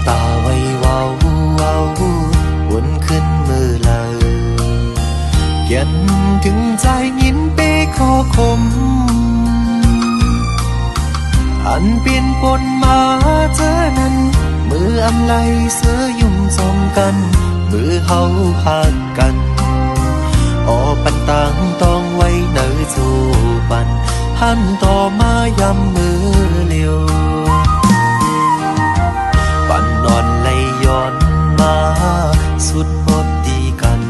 ตาไว้เว้าวนขึ้นมือเลยเขียนถึงใจยินเปขอคมอันเปลี่ยนปนมาเจอนั้นมืออำไลเสือยุ่มสมกันมือเฮาหักกันออปันตังต้องไว้เนื้อจูปันหันต่อมายำมือเลียวปันนอนไหลย้อนมาสุดบทดีกัน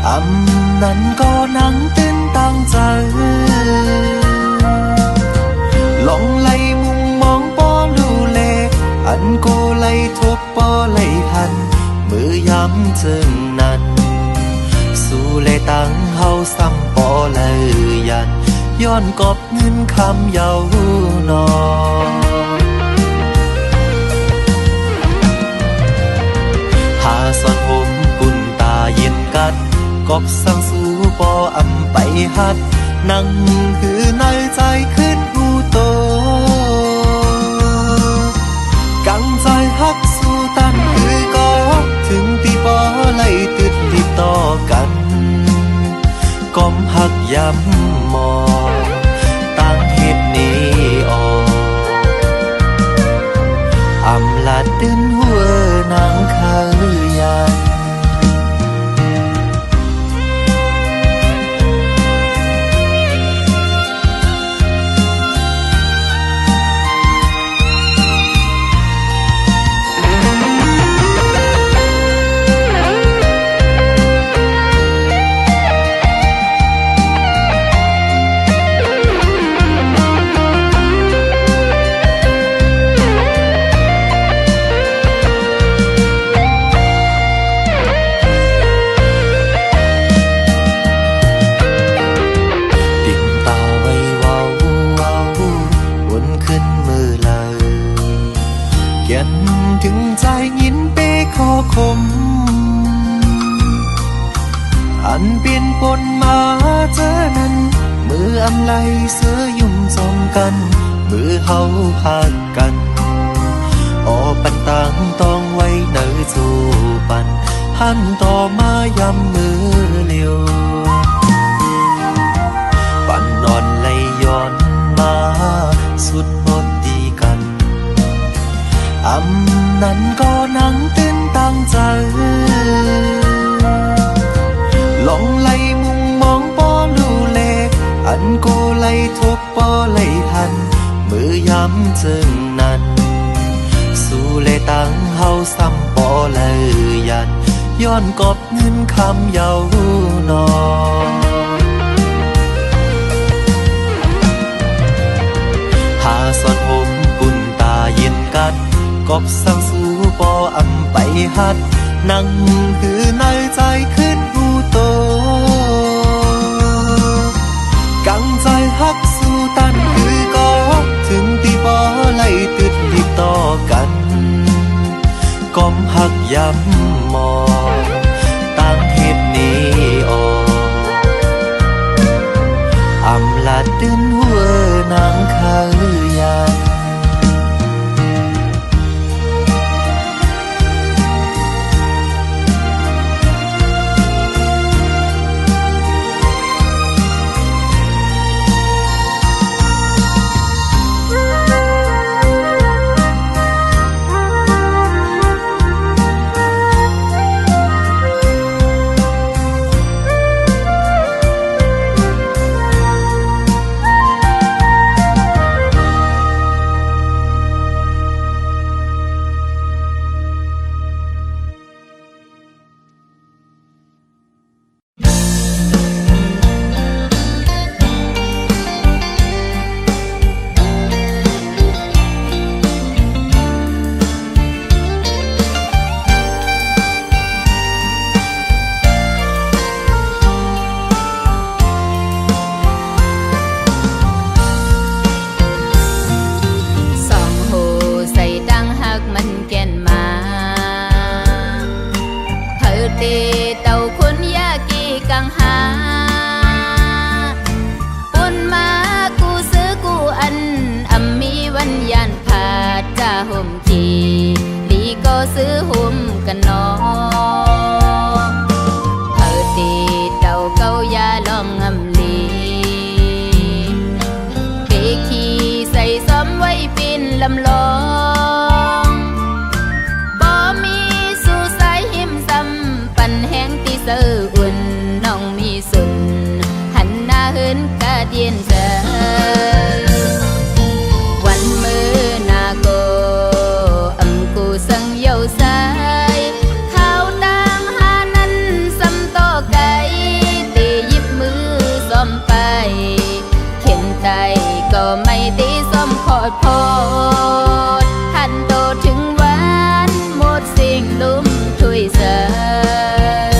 อำนั้นก็นั่งตื่นตั้งใจลองไล่มุมมองป้อลูเลอันโกไล่ทบป้อไล่หันมือย้ำจึงนั้นสู้เลยตั้งเฮาซ้ำป้อเลยยันย้อนกอบเงินคำเยาวนอหาสอนผมกุนตาเย็นกัดกอบสั่งสู้ปออำไปหัดนั่งคือในใจขึ้นหูโตกังใจฮักสู้ตันคือก็ถึงตีปอไล่ติดติดต่อกันก้มหักย้ำมองตั้งเหตุนี้ออกอำลาดดินหัวนางขยันถึงใจยินเปขอคมอันเปลี่ยนปนมาเจอนั้นมืออำไลเสือยุ่มสมกันมือเฮาหักกันออปันตังต้องไว้เนื้อจูปันหันต่อมายำมือเลียวปันนอนไหลย้อนมาสุดบทดีกันอำนั้นก็นั่งตื่นตั้งใจลองไล่มุมมองป้อลูเลอันโกไล่ทบป้อไล่หันมือย้ำจึงนั้นสู้เลยตั้งเฮาซ้ำป้อเลยยันย้อนกอบเงินคำเยาวนอหาสอนผมกุนตาเย็นกัดกอบสั่งสู้ปออำไปหัดนั่งคือในใจขึ้นหูโตกังใจฮักสู้ตันคือก็ถึงตีปอไล่ติดติดต่อกันก้มหักย้ำมองตั้งเหตุนี้ออกอำลาดดินหัวนางขยันห่มจี ซื้อหุ่มกันนอเธอตีเดาเก้ายาลองงำลีเกขี้ใส่ซ้อมไว้ปินลำลองบ่มีสู่สายหิมซ้ำปันแห้งตีเสืออุ่นน้องมีสุนหันหน้าเหินกะเดียนเจอวันมือนาโกกูสังเยาสายข้าวต่างหานั้นซ้ำต่อไก่ตีหยิบมือซ้อมไปเข็นใจก็ไม่ตีซ้อมขอดพอดทันโตถึงวันหมดสิ่งลุ่มถุยเสย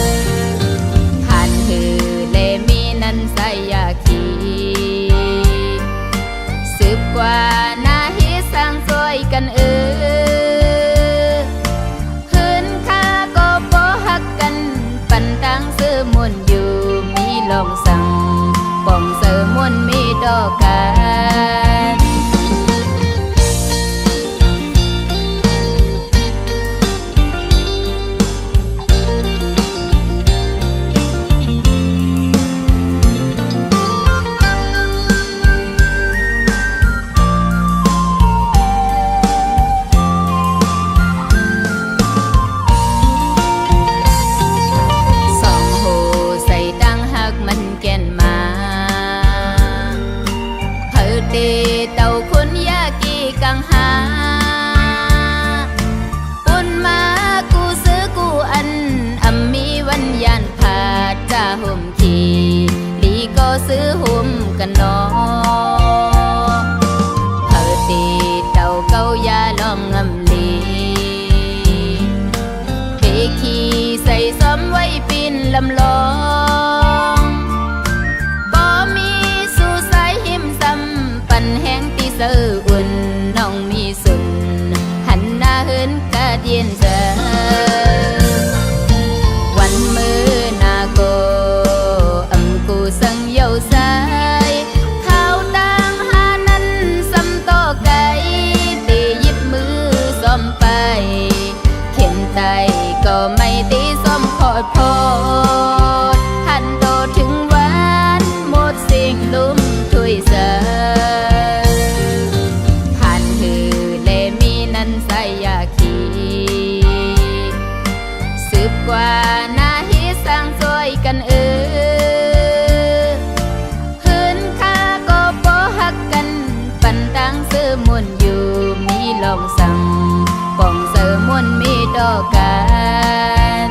ผ่านหือเลมีนั้นใส่ยาขีสืบกว่าหน้าฮิสร้างสวยกันมวนอยู่มีลองสั่งป่องเสือมวนมีดอกกันเต่าคนยากีกังหาปุ่นมากูซื้อกูอันมีวันยานผาดจ่าห่มขี่ลีก็ซื้อห่มกันนอเธอตีเต่าเก้ายาลองงำลีเพขี้ใส่ซ้อมไว้ปินลำลองแห้งตีเสืออุ่นน้องมีสุนหันหน้าเหินกะเดียนเจอวันมือนาโกกูสังเยาสายข้าวต่างหานั้นซ้ำต่อไก่ตีหยิบมือซ้อมไปเข็นไตก็ไม่ตีซ้อมขอดพอดทันโตถึงวันหมดสิ่งลุ่มถุยเสยกว่าหน้าฮิสร้างสวยกันหืนข้าก็บ่ฮักกันปันต่างซื้อมวนอยู่มีลองสั่งป่องเสือมวนมีดอกกัน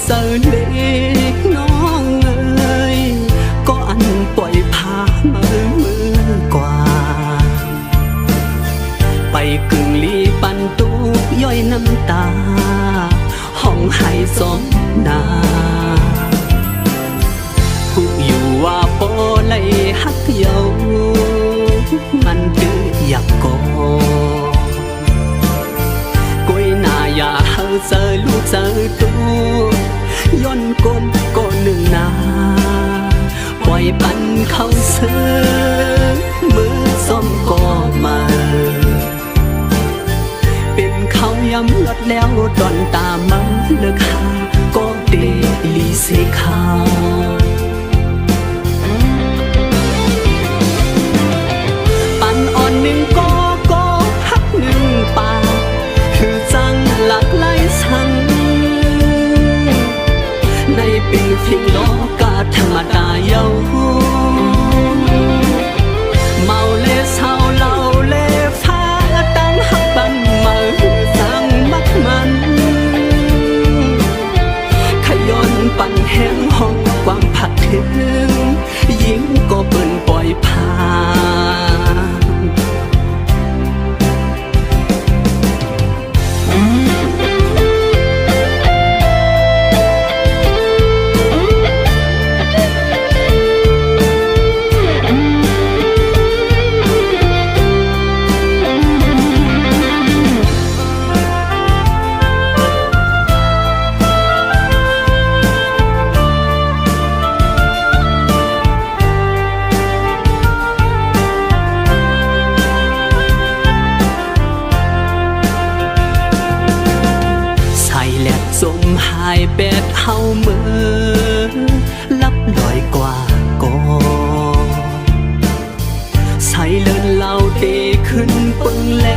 เสิร์เล็กน้องเอ๋ยก็อันปล่อยพามือกว่าไปกึ่งลีปันตุกย่อยน้ำตาห้องไห้สมนาผู้อยู่ว่าโปเลยฮักเยามันดื้ออยากโกกุยนาอย่าเฮาเจอลูกเจอตัวย้อนกลก็หนึ่งนาปล่อยปันเขาเสือมือส้มก็มาเป็นเขา ยำลดแล้วดอนตามันเลิกหาก็เดลีเสขาวปันอ่อนหนึ่งก็ฮักหนึ่งป่าคือจังหลักไหลสังในปีพิงโลกาธรรมดาเยาเมาเลเศร้าเล่าเลฟ้าตั้งหักบันมาสั่งมักมันขย้อนปั่นแห้งห้องความผักถึงยิ่งก็เปิ่นปล่อยผ่านสมหายแปดเฮาเมื่อลับลอยกว่าก่อใส่เลินเหล่าเดขึ้นปึงแล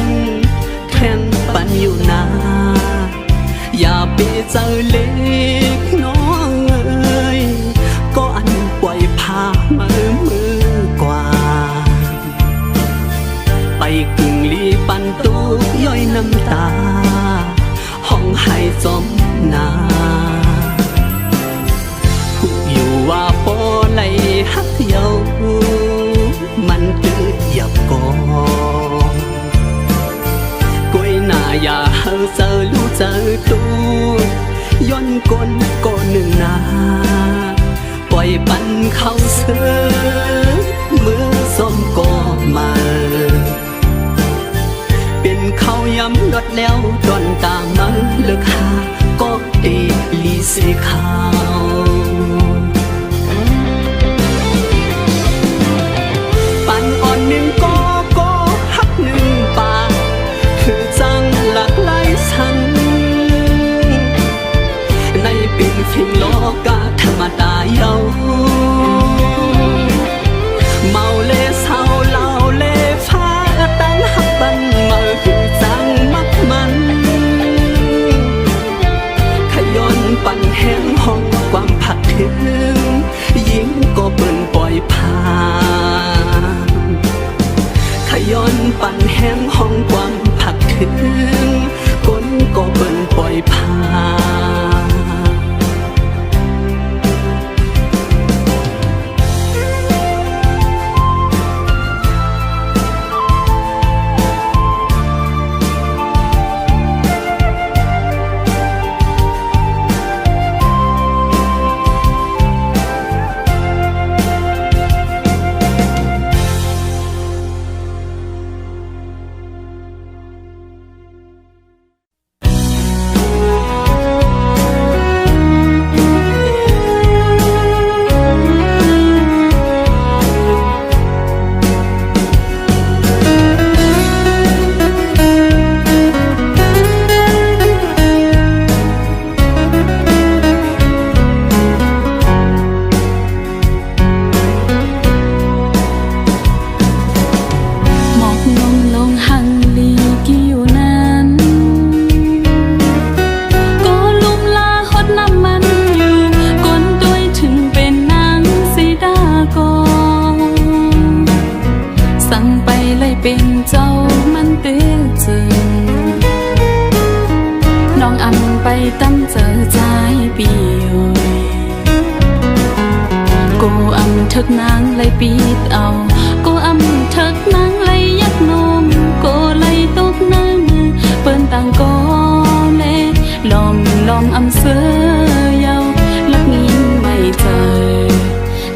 นแทนปันอยู่นาอย่าไปเจอเล็กน้องเอ้ยก็อันปล่อยพามือกว่าไปกึ่งลีปันตุกย่อยน้ำตาห้องให้จมนาผู้อยู่ว่าปอไหลฮักเยามันตืดหยับกอกล้วยหน้าอย่าเฮาเจอรู้เจอตูย้อนกลก็หนึ่งนาปล่อยปันเข้าเสือมือส้มก็มาเป็นเขาย้ำลดแล้วดอนตามันเลิกหาก็เดลีเสขาวปันอ่อนหนึ่งก็ฮักหนึ่งป่าคือจังหลักไหลสังในเป็นฟิงโลกาธรรมดาเยาเมาเลเศร้าเล่าเลฟ้าตั้งหักบันมาคือจังมักมันขย้อนปั่นแห้งห้องความผักถึงยิ่งก็เปิ่นปล่อยผ่านขย้อนปั่นแห้งห้องความผักถึงก้นก็เปิ่นปล่อยผ่านเป็นเจ้ามันเตื้อจึงน้องอันไปตั้มเจอใจปีโอยกูอำทึกนางเลยปีดเอากูอำทึกนางเลยยักนมกูเลยตกนางเปิ้นต่างก็เล่ลอมอำเสือยาวลักงินไม่เจอ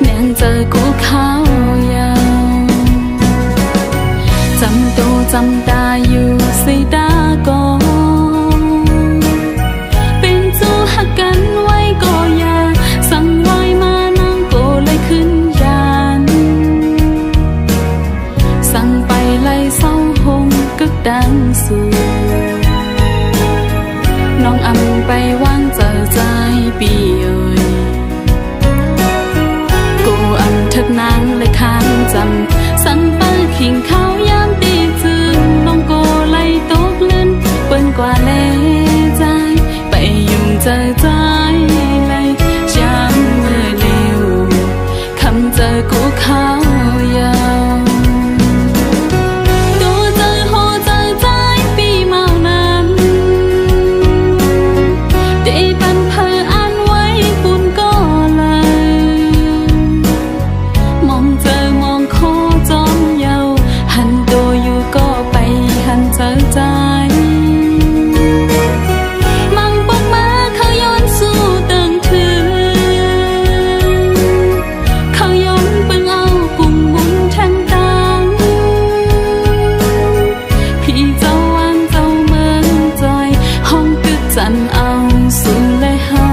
แนงเจอกูข้าวยาวจำตัวจำตาอยู่สิตาก็เป็นจูหักกันไว้ก็อย่าสั่งไว้มานางก็เลยขึ้นยานสั่งไปไล่เศร้าหงกึกดังสู่ องอำไปวางเจอใจปีเอ่ยกูอำทึกนางเลยค้างจำสั่งเปิ้ลขิงเขายามตีจึงน้องโกไล่ตกลื่นเปิ้นกว่าเลใจไปยุ่งเจอใจเลยจำเมื่อเร็วคำเจอกูเขายาวตัวเจอโหเจอใจปีเมานั้นเดปันเพออ่านไว้ปุ่นก็เลยมองเจอมองคอจอมเยาหันตัวอยู่ก็ไปหันเจอใจมังปกมาเขาย้อนสู้ตึงถือเขาย้อนเบิ่งเอากุ่มบุญแทงตังพี่เจ้าวันเจ้าเมืองจอยห้องตึกจันเอาสู่เลยเฮา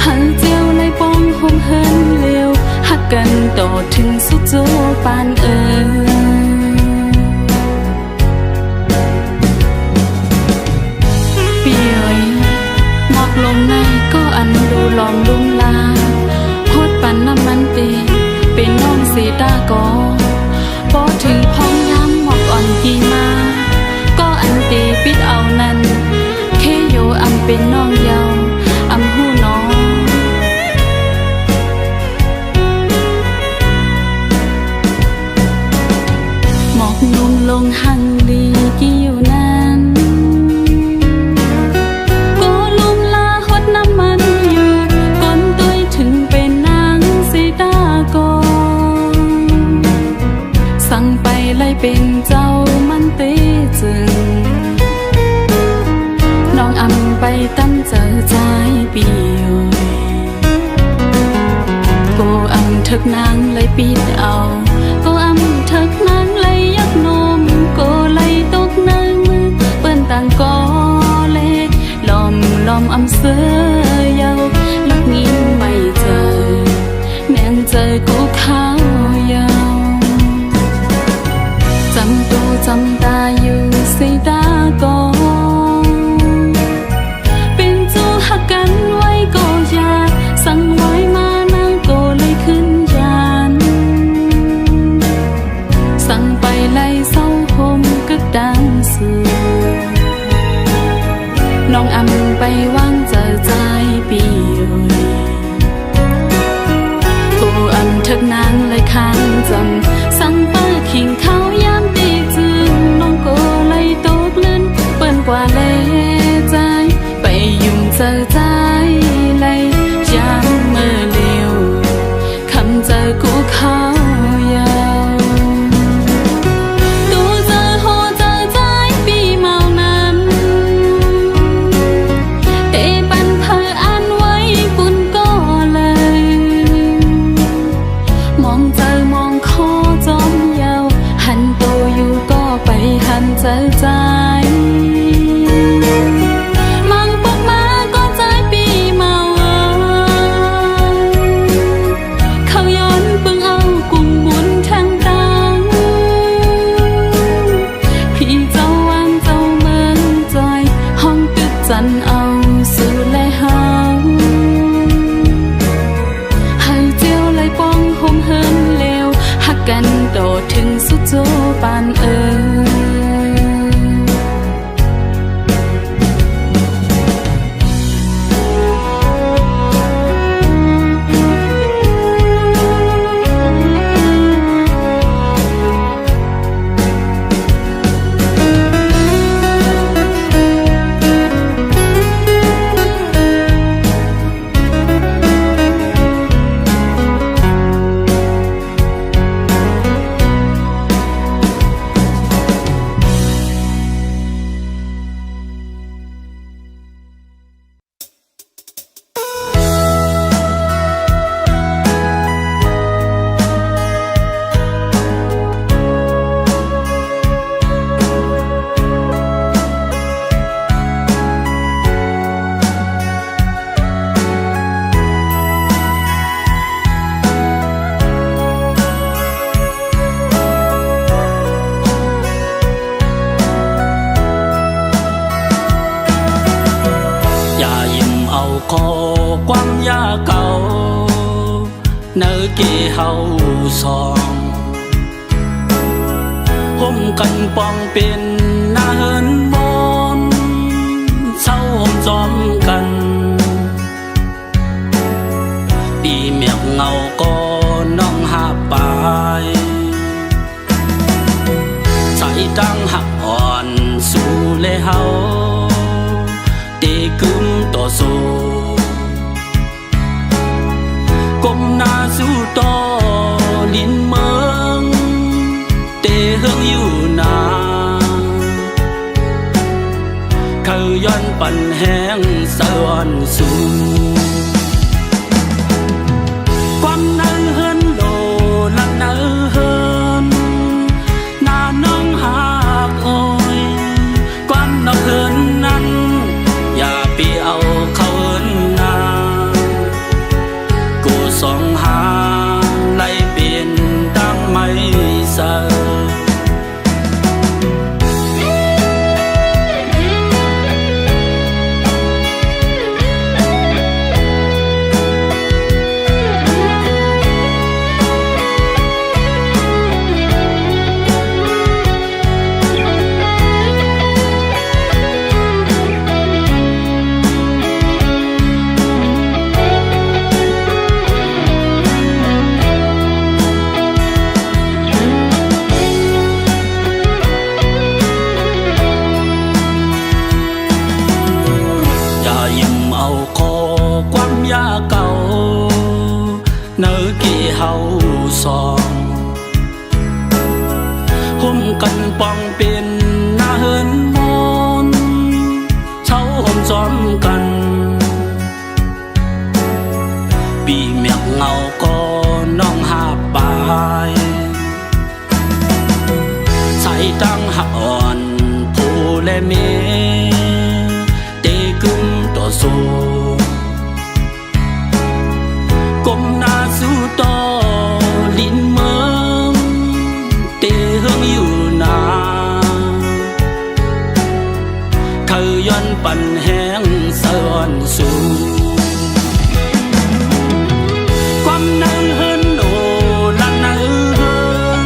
หันเจียวเลยป้องห่มเฮินเร็วหักกันต่อถึงสุดโจปานเอ่ยปีเอ๋ยหมอกลงในก็อันดูหลอมลุ่มลาโคตรปันน้ำมันตีเป็นน้องสีตากอพอถึงพ้องย้ำหมอกอ่อนกี่มาก็อันตีปิดเอานั้นเคโยอำเป็นน้องเยาอำหูน้องหมอกนุ่มลงหังลีกี่อยู่นั้นก็ลุมลาหดน้ำมันอยู่ก้นตุ้ยถึงเป็นนางสีตากอสั่งไปไล่เป็นเจ้ามันเตจึงน้องอำไปตั้มเจอใจปีเอ่ยกูอำทึกนางเลยปิดเอากูอำทึกนางเลยยักนมกูเลยตกในมือเปิ้นต่างก็เลยลอมอำเสือยาวลักงิ้มไม่เจอแนงเจอกูเขายาวจำตูจำตาอยู่สีตากอเป็นจูหักกันไว้ก็อยาสั่งไว้มานางก็เลยขึ้นยานสั่งไปไล่เศร้าหมกึกดังสื่อน้องอำไปวางเจอใจปีเอ่ยกูอำทึกนางเลยค้างจำสั่งเปิ้ลขิงเขายามตีจึงน้องก็เลยตกลื่นเปิ้นกว่าเลใจไปยุ่งเจอใจเลยจำเมื่อเร็วคำเจอกูเขายาวตัวเจอโหเจอใจปีเมานั้นเต ขอความยาเก่าเนื้อกี่เฮาสองห่มกันปองเป็นหน้าเฮินบนเศร้าห่มจอมกันปีเมียกเงาก็น้องหาปายใส่ตั้งหักอ่อนสู่เลยเฮาตีกึมต่อสู้ก้มหน้าสู้ต่อลินเมืองเตะเฮืองอยู่นาเขาย้อนปั่นแห้งสะอ่อนสูความนั่งเฮินโลลักนั่งเฮินหน้าน้องหากโอยความนักเฮินนั้นอย่าไปเอาเขาเฮินนากูสองหาไล่เปลี่ยนตั้งไม่เสอยาเก่าเนื้อกี่เฮาสองห่มกันปองเป็นหน้าเฮินมนเช้าห่มจอมกันปีเมียกเงาก็น้องหาปายใส่ตั้งหักอ่อนผู้และเมเตกึมต่อสู้ก้มหน้าสู้ต่อลินเมืองเตะเฮืองอยู่นาเขาย้อนปั่นแห้งสะอ่อนสูความนั่งเฮินโอลักนั่งเฮิ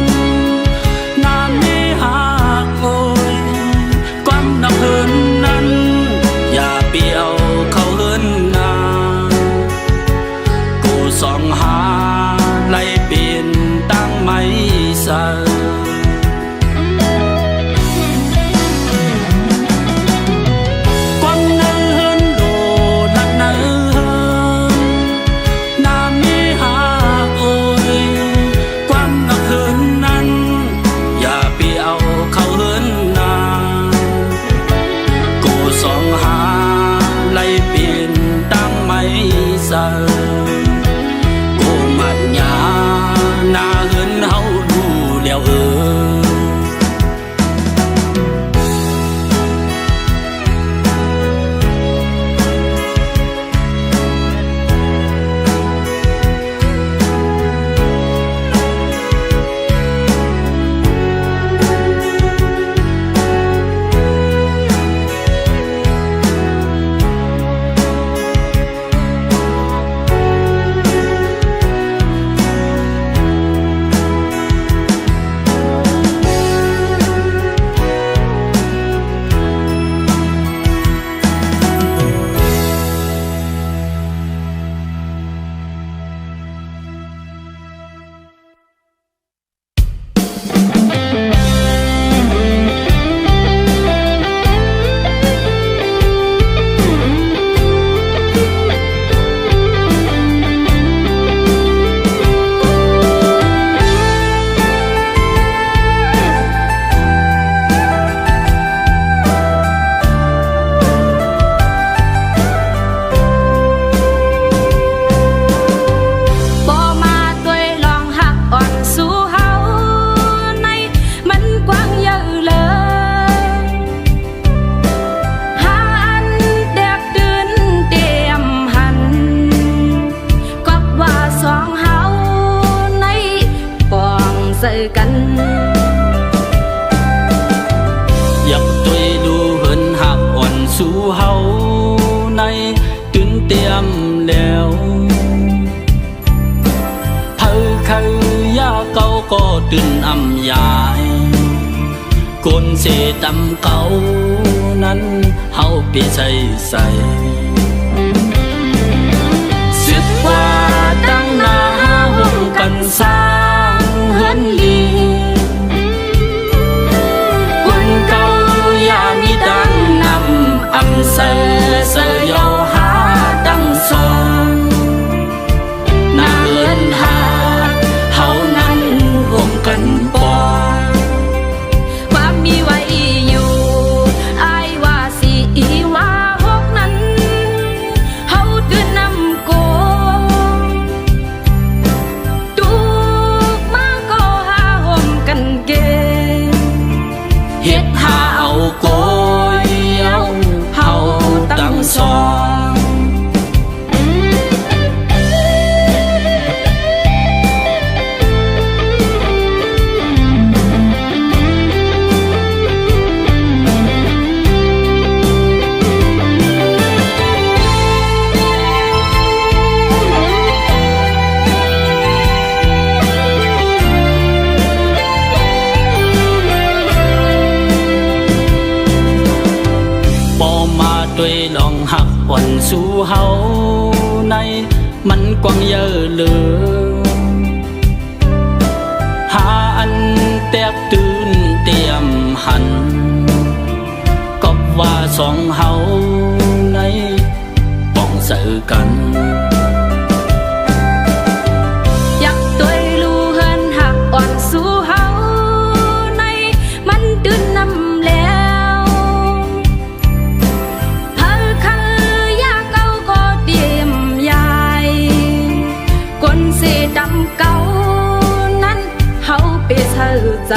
นหน้าไม่หากโอยความนักเฮินนั้นอย่าเปียวเขาเฮินนาสองหาไล่เปลี่ยนตั้งไม่เสอความนั่งเฮินโลลักนั่งเฮินหน้าไม่หากโอยความนักเฮินนั้นอย่าไปเอาเขาเฮินนากูสองหาไล่เปลี่ยนตั้งไม่เสอหน้าเฮินเฮาดูแล้ว เตรียมแล้วเธอคือยาเก่าก็ตื่นอำยายคนเสตำเก่านั้นเฮาไปใส่สึกว่าตั้งหน้าห่วงกันสร้างเฮือนลีคนเก่าอย่ามีดังนำอำเสเยาหาตั้งสองหน้าเฮือนหาเฮานั้นห่วงกันบ่ ความมีไว้อยู่อายว่าสิว่าหกนั้นเฮาตื่นนำโกตุกมาก็หาห่มกันเก เฮ็ดหาเอาโกยเอาเฮาตั้งสองด้วยลองหักอ่อนสู่เฮาในมันกว้างเยอะเลยหาอันแตกตื่นเตรียมหันก็ว่าสองเฮาในป้องเสือกันอยากตัวลูเฮินหักอ่อนสู่เฮาในมันตื่นนำแล้วดำเก่านั้นเฮาไปเธอใจ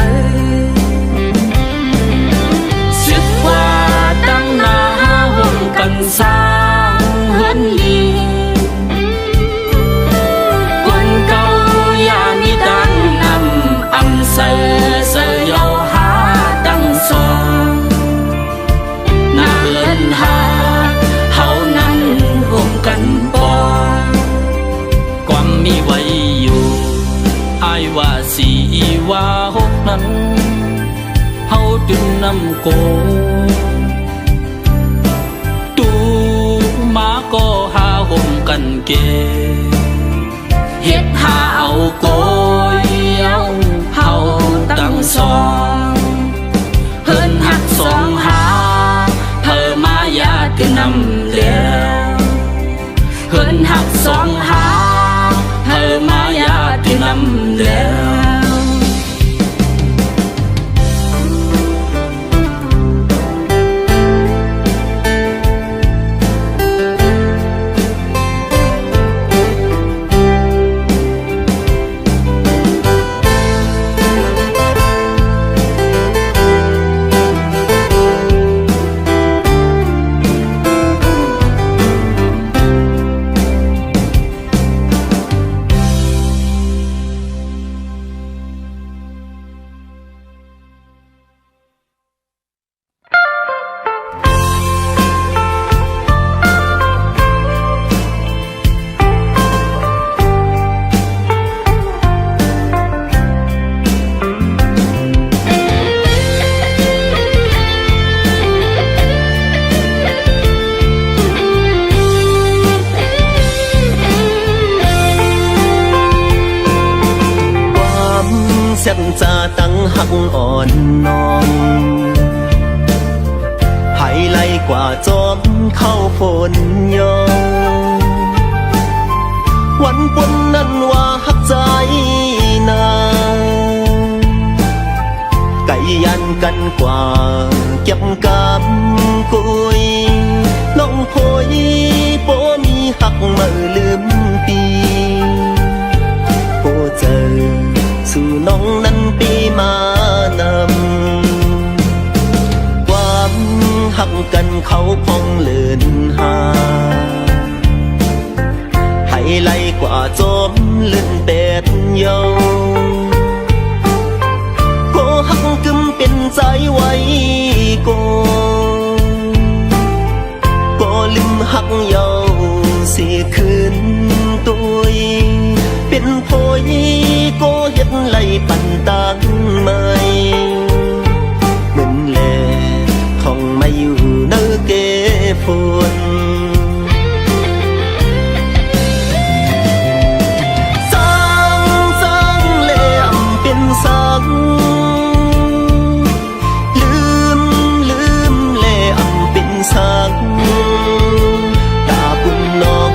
สึกว่าตั้งหน้าห่วงกันสร้างเฮือนลีคนเก่าอย่ามีดังนำอำเสเยาหาตั้งสองหน้าเฮือนหาเฮานั้นห่วงกันบ่ความมีไว้อยู่อายว่าสิว่าหกนั้นเฮาดึงนำโกตูมาก็หาห่มกันเกเฮ็ดหาเอาโกยเอาเฮาตั้งสองเฮินหักสองหาเธอมาอย่าดึงนำแล้วเฮินหักสองหาเธอมาอย่าดึงนำแล้วเส้นจะตั้งหักอ่อนน้องไฮไลกว่าจอมเข้าฝนยองวันปนนั้นว่าหักใจนาไก่ยันกันกว่าเก็บกำกุยน้องพอยโปมีหักมาลืมปีโปเจอสู่น้องนั้นปีมานำความหักกันเขาพองเลื่อนหาให้ไล่กว่าจมลื่นเป็ดเยาก็หักกึมเป็นใจไว้ก็ลืมหักเยา สิคืนตัวเป็นพอยก็เฮ็ดไหลปันตังไม่เหมือนแลท่องไม่อยู่เนื้อเกฝนสร้างแหลมเป็นสังลืมแหลมเป็นสังตาบุญน้อง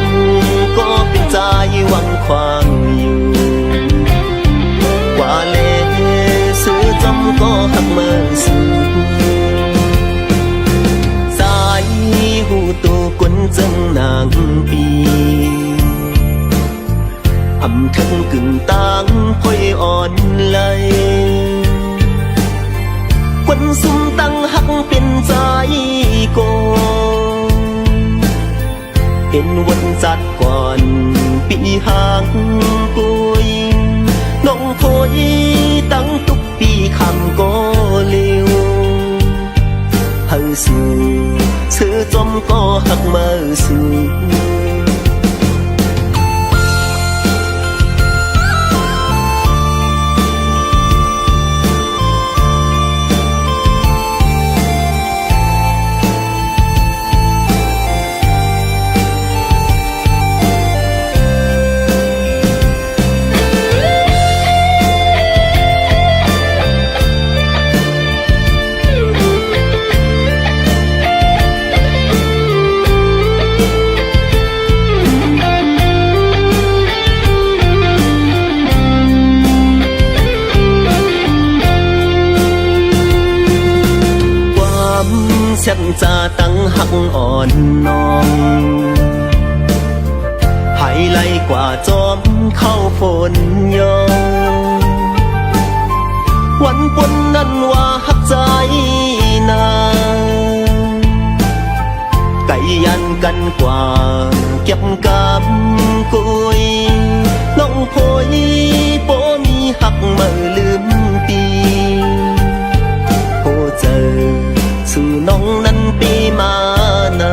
ก็เป็นใจหวังควางอยู่ว่าเล่ซื้อจำก็หักเมื่อสูสายหูตัวกวนจังนางปีอำถึงกึ่งตังพอยอ่อนไหลควันสุ่มตั้งหักเป็นใจโกเป็นวันจัดก่อนปีหางกุยน้องพอยตั้งทุกปีคำก็เร็วเฮาสู่เสือจอมก็หักมาสู่ ฉันจะตั้งหักอ่อนน้องให้ไล่กว่าจอมเข้าฝนยองวันปนนั้นว่าหักใจนางไก่ยันกันกว่าเก็บกำกุยน้องพอยโปมีหักมาลืมปีโปเจอสู่น้องนั้นปีมาน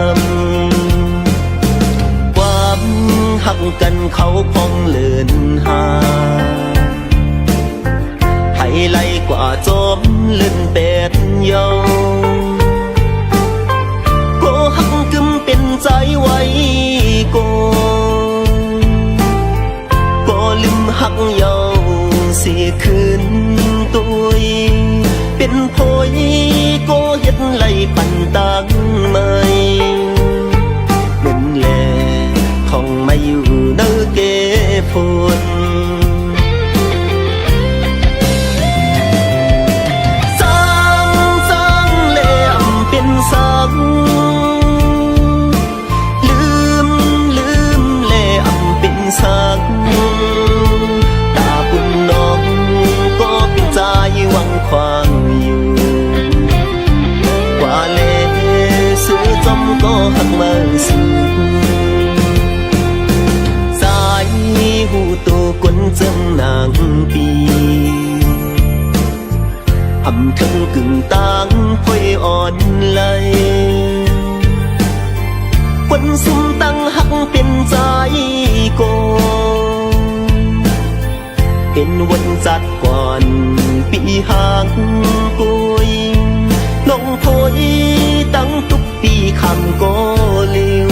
ำความหักกันเขาพองเลินหาให้ไล่กว่าจอมเลื่นเป็ดเยาก็หักกึมเป็นใจไว้ก็ลืมหักเยาเสียคืนตัวเป็นพอยก็เฮ็ดไหลปันตังไม่เหมือนแลท่องไม่อยู่เนื้อเกฝนสร้างแหลมเป็นสังลืมแหลมเป็นสังตาบุญน้องก็เป็นใจหวังควางอยู่ว่าเล่ซื้อจอมก็หักมาสู่สายหูตัวกวนจังนางปีอำถึงกึ่งตังพอยอ่อนไหลควันสุ่มตั้งหักเป็นใจโกเป็นวันจัดก่อนปีหางกุยน้องพอยตั้งทุกปีคำก็เร็ว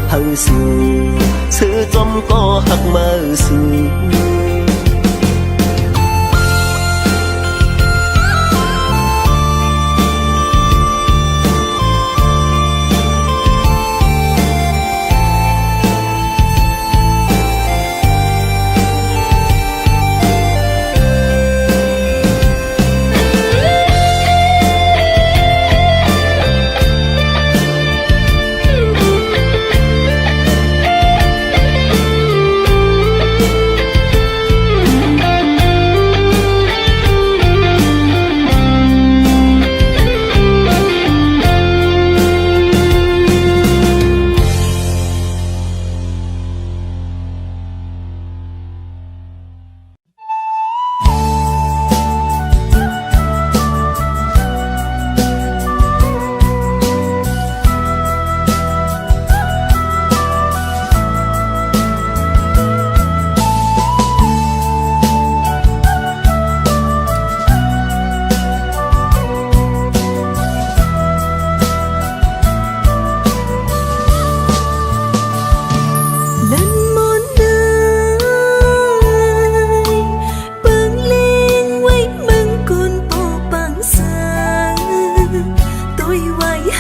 เฮาสู่เสือจอมก็หักมาสู่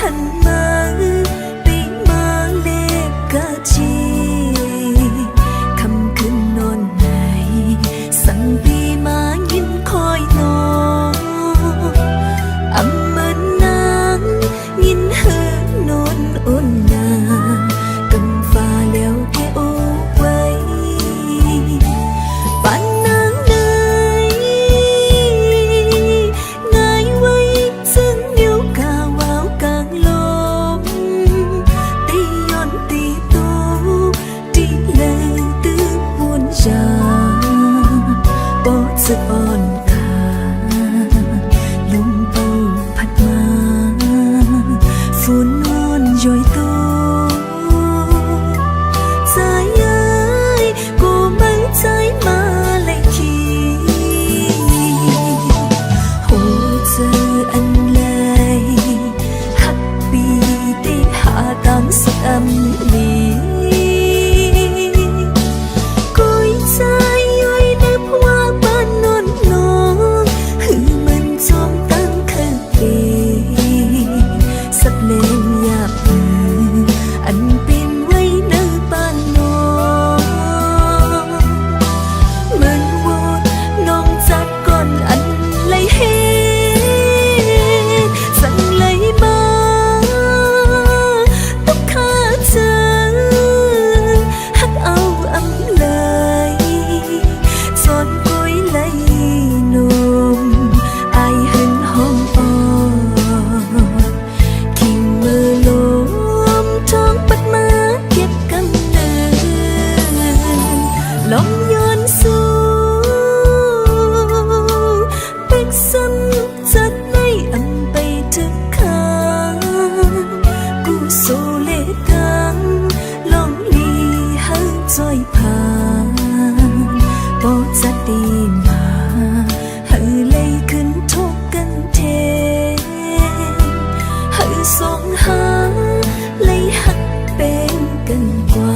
หันมาปีมาเลกกะจีคำคืนนอนไหนสั่งปีมายินคอยนอนอำเมินนางยินเฮือนอนอ่อนนากำฟ้าแล้วแค่โอไว้ปานนางไหนง่ายไว้ซึ่งนิ้วกาวาวกลางลมตีย้อนตีตูตีเลยตื้อวนจาปอดสะอ่อนขาลมเป่าพัดมาฝุ่นนอนย่อยตัวใจเอ้ยกูไม่ใจมาเลยคีหูเจออันเลยฮักปีที่หาตามสักอันลีกุยใจย่อยนึกว่าบ้านนอนนองหือมันจอมตั้งเคยปีสับเลงหยาบมืออันเป็นไว้ในบ้านนองเหมือนวอดน้องจัดก่อนอันเลยเฮสั่งเลยมาต้องฆ่าเธอฮักเอาอำเลยสอนกุยเลยนมอายเห็นห้องอ่อนคิงมือลมท้องปัดมาเก็บกำเนิดลมย้อนสู่เป็กซ้ำจัดในอำไปถึงข้างกูโซเลกังลองลีหาจอยผ่านปอจะดีมาเฮาเลยขึ้นทบกันเทเฮาสองหาเลยหักเป็นกันกว่า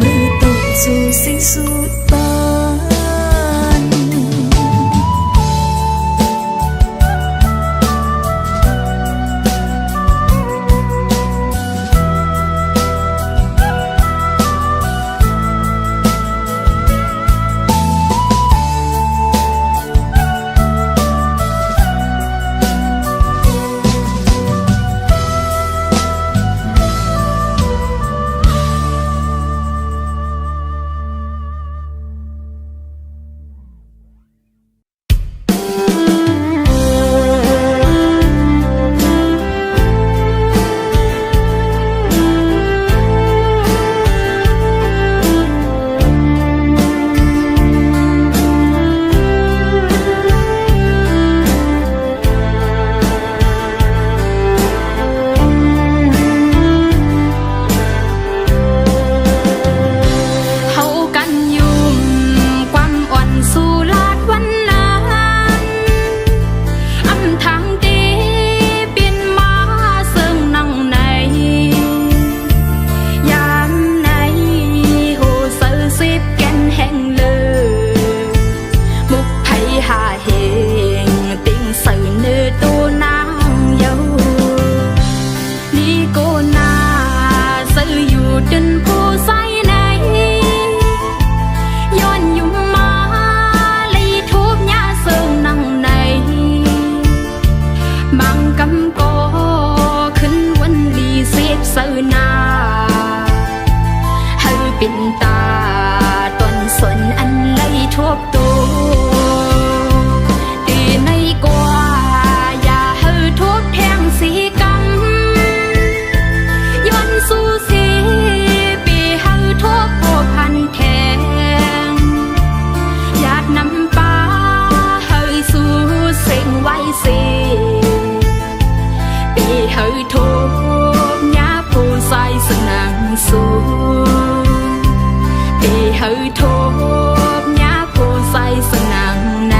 มือต่อสู่สิ่งสุดปาน เ ทบตัวตีในกว่าอย่าให้ทุบแทงสีกำย้อนสู้สีปีให้ทุบผัวพันแทงหยาดน้ำปลาให้สู้เสียงไว้สีปีให้ทุบหญ้าผู้ใส่สนังสู้ปีให้ทุบหญ้าผู้ใส่สนังใน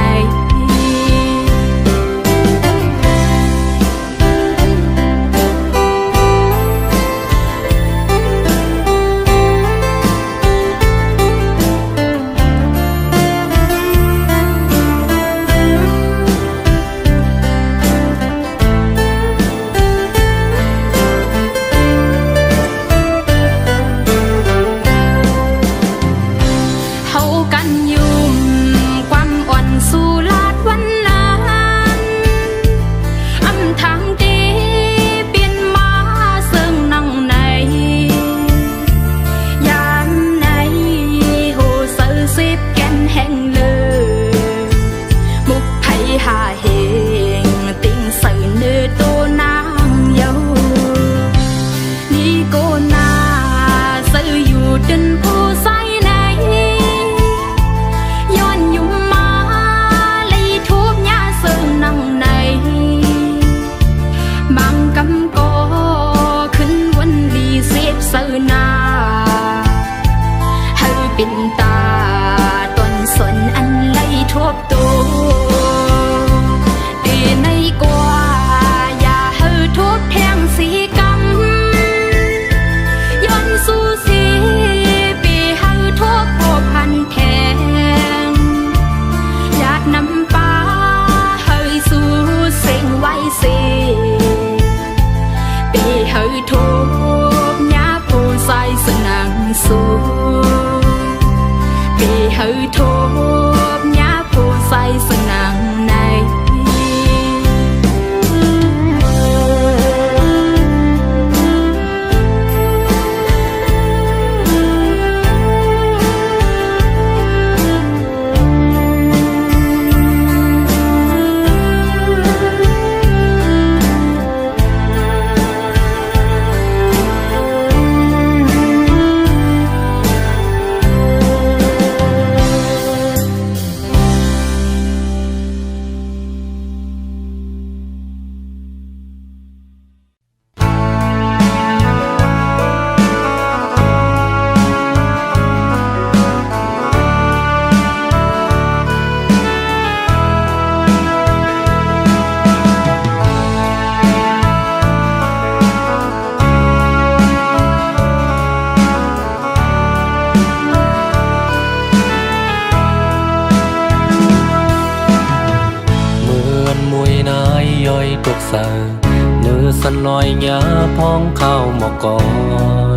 Nữ sân lòi nhớ phong khao một con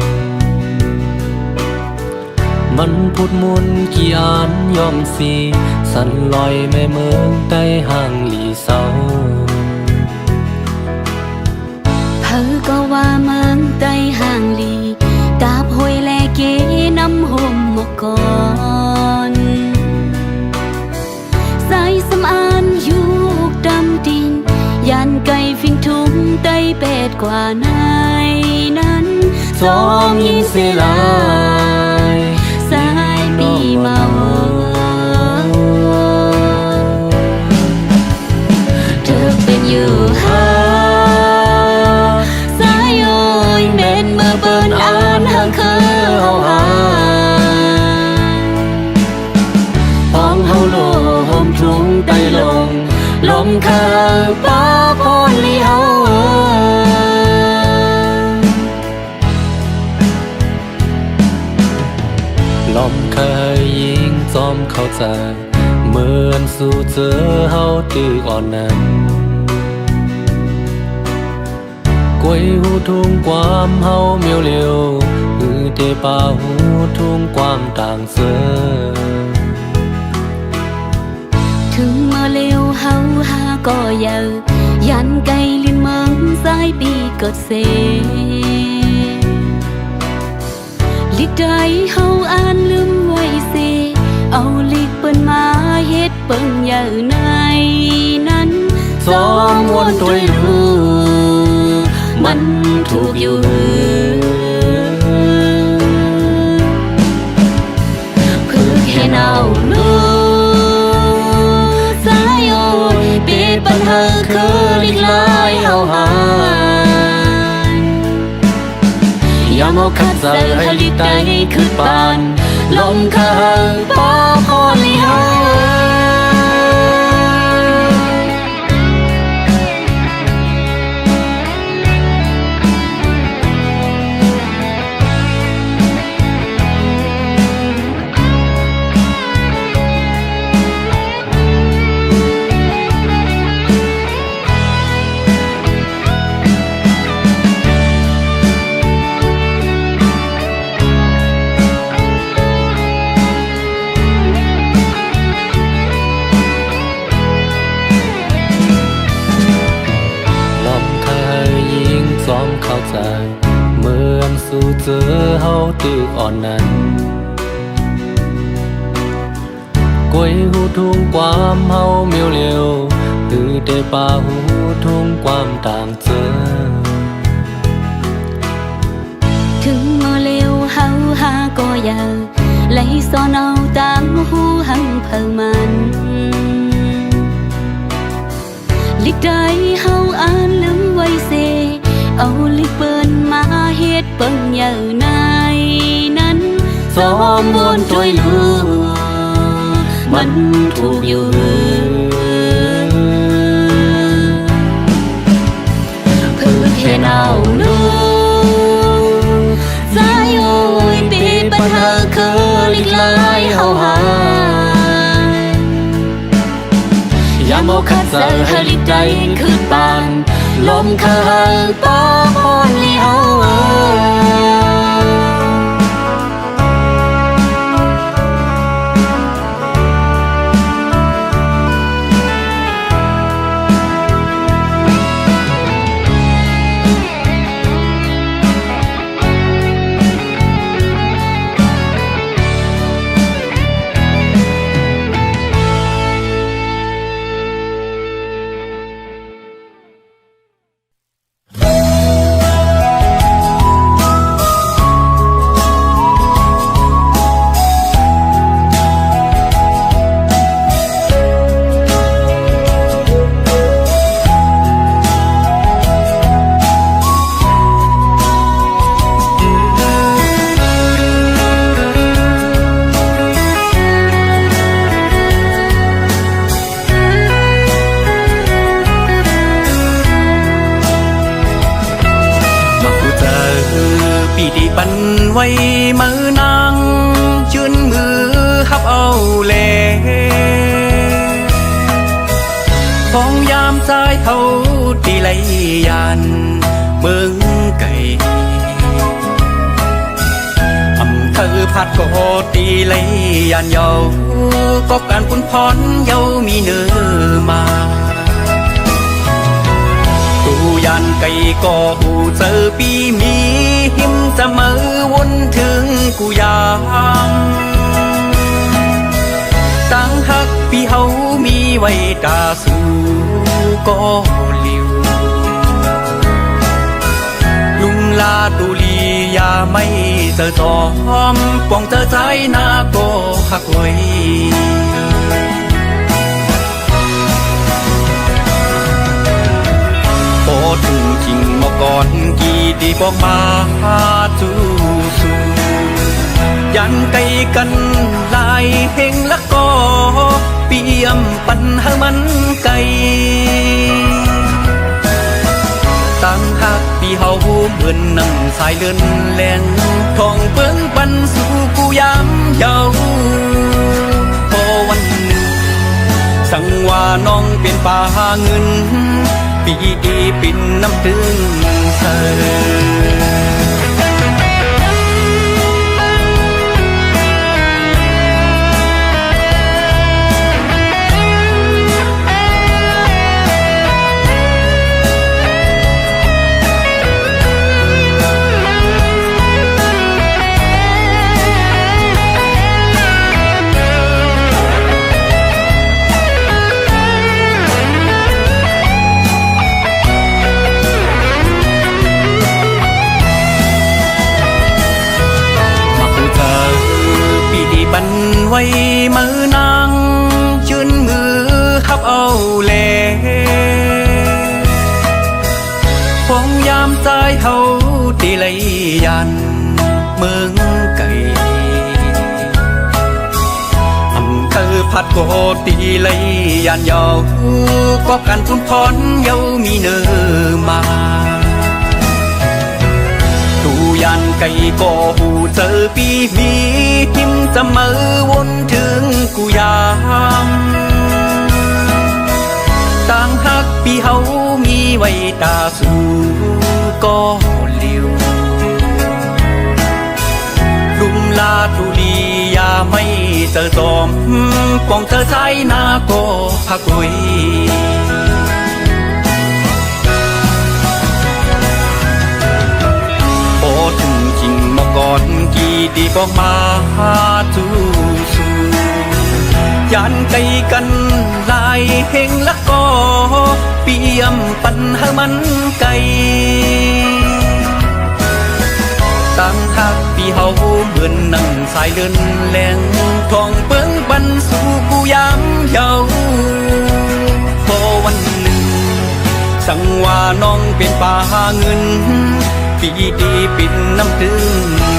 Mân phút muôn kỳ án yom si Sân lòi mê mương tay hàng lì sau เขาก็ว่าเมืองใต้ห่างลีตาบห้วยแลเกน้ำห่มหมกก่อนสายสำอานอยู่ดำดินยานไก่ฟิงทุ่มใต้เป็ดกว่าในนั้น สองยิงเสียลายสายปีเมาเธอเป็นอยู่หาhàng khơi hào hàng phong hau lô hôm trung tay lồng lom khờ ba phôn li hau lom khờยิงจอมเข้าใจเหมือนสู่เจอเฮาตึกอ่อนนั้นกวยหูทุ่งความเฮาเมียวเลียวเทป่าหูทุ่งความต่างเสือถึงมาเร็วเฮาหาก็เยายันไกลลินเมืองสายปีกดเสลิกใจเฮาอ่านลืมไว้เสเอาลิกเปิ้นมา hết bưng giờ này nắn gió muôn tuổi lưuมันถูกอยู่คือแค่เนาลูสายโอยปีปัญหาคือลิกลายเฮาหายอย่ามองคัดเจอให้ลิกได้คือปานลมข้างป้อพอลิหาเข้าใจเหมือนสู่เจอเฮาตื้ออ่อนนั้นกวยหูทุ่งความเฮาเมียวเลียวตื้อได้ป่าหูทุ่งความต่างเจอถึงมอเลวเฮาหาก็อยากไหลซ้อนเอาตามหูหังเพิ่มันลิกได้เฮาอ่านลืมไว้เซเอาลิกเปิ้นมาเฮ็ดเปิ้งอย่างในนั้นซ้อมมวนตัวลูมันถูกอยู่เพื่อแค่เอาลูสายโอยปีปัญหาคือลิกลายเฮาหายอย่ามองคัดเจอให้ลิกใจคือปานลมข้างป้อพอนลิเฮาปันไว้มือนางชื่นมือฮับเอาแลของยามสายเท่าตีไหลยานเมืองไก่อำเภอพัดก็ตีไหลยานเยาก็การปุ่นพรเยามีเนื้อมาตูยานไก่ก็หูเจอปีมีหิมจะมือวนถึงกูยามตั้งหักพี่เฮามีไว้ตาสู่ก็เลียวลุงลาตุลียาไม่เจอจอมป้องเจอใจนาก็หักไว้พอถึงจริงมาก่อนกี่ดีบอกมาจูสูยันไกลกันลายเฮงละก็เปี่ยมปันหามันไกลตั้งหักปีเฮาเหมือนนั่งสายเลื่อนแรงทองเปิ้งปันสู่กูยามเยาพอวันหนึ่งสั่งว่าน้องเป็นป่าเงินปีดีปิ่นน้ำถึงเธอ สายเฮาตีเลยยันเมืองไก่อำเภอพัดโกตีเลยยันยาวก็กันทุนพรเยามีเนอมาตูยันไก่ก็หูเจอปีมีทิมจะเมื่อวนถึงกูยามต่างหักปีเฮามีไว้ตาสู่ก็เลี้ยวลุมลาทุลียาไม่เจอจอมปองเธอใช้นาก็พักกุยโอ้ถึงจริงมาก่อนกี่ดีบอกมาจูสูยันไกลกันลายเฮงละก็เปี่ยมปันหามันไกลตั้งหักปีเฮาเหมือนนั่งสายเดินแลงทองเปิ้งบันสู่กูยามเยาพอวันหนึ่งสังว่าน้องเป็นป่าเงินปีดีปิดน้ำตึง